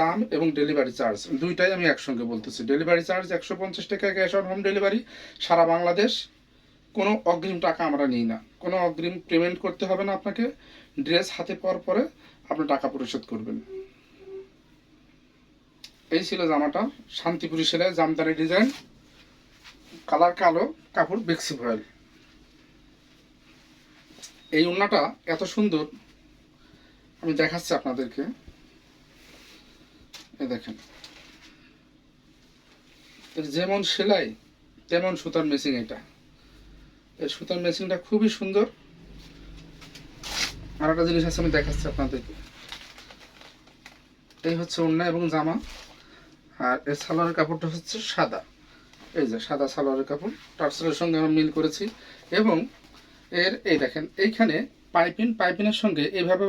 দাম এবং delivery charge দুইটাই আমি একসঙ্গে বলতেছি। ডেলিভারি চার্জ 150 টাকা, ক্যাশ অন হোম ডেলিভারি সারা বাংলাদেশ। কোনো অগ্রিম টাকা আমরা নিই না, কোনো অগ্রিম পেমেন্ট করতে হবে না আপনাকে। ড্রেস হাতে পাওয়ার পরে আপনি টাকা পরিশোধ করবেন। এই ছিল জামাটা, শান্তিপুরি সেলাই, জামদানি ডিজাইন, কালার কালো, কাপড় বেক্সি ভয়েল। এই ওড়নাটা এত সুন্দর, আমি দেখাচ্ছি আপনাদেরকে। এই দেখেন, এর যেমন সেলাই তেমন সুতার মেশিং। এটা এই সুতার মেশিংটা খুবই সুন্দর। আর একটা জিনিস আছে, আমি দেখাচ্ছি আপনাদেরকে। এই হচ্ছে ওড়না এবং জামা, আর এর সালোয়ারের কাপড়টা হচ্ছে সাদা। এই যে সাদা সালোয়ারের কাপড়, টার্সেলের সঙ্গে আমরা মিল করেছি। এবং এর এই দেখেন এইখানে পাইপিনের সঙ্গে এইভাবে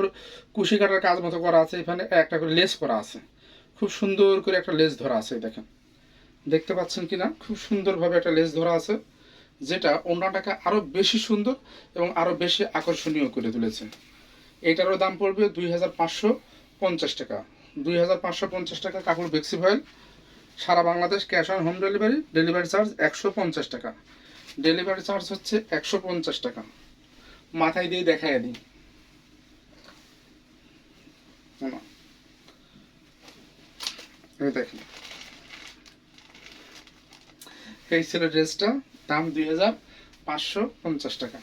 কুশি কাটার কাজ মতো করা আছে। এখানে একটা করে লেস করা আছে, খুব সুন্দর করে একটা লেস ধরা আছে। দেখেন, দেখতে পাচ্ছেন কি না, খুব সুন্দরভাবে একটা লেস ধরা আছে, যেটা ওড়নাটাকে আরও বেশি সুন্দর এবং আরও বেশি আকর্ষণীয় করে তুলেছে। এটারও দাম পড়বে 2550 টাকা। 2550 টাকা কাপড় বেক্সি ভয়েল, সারা Bangladesh cash on home delivery. Delivery charge 150 টাকা। ডেলিভারি চার্জ হচ্ছে 150 টাকা। মাথায় দিয়ে দেখাই দিই, এই দেখেন, এই ছিল ড্রেসটা, দাম 2550 টাকা।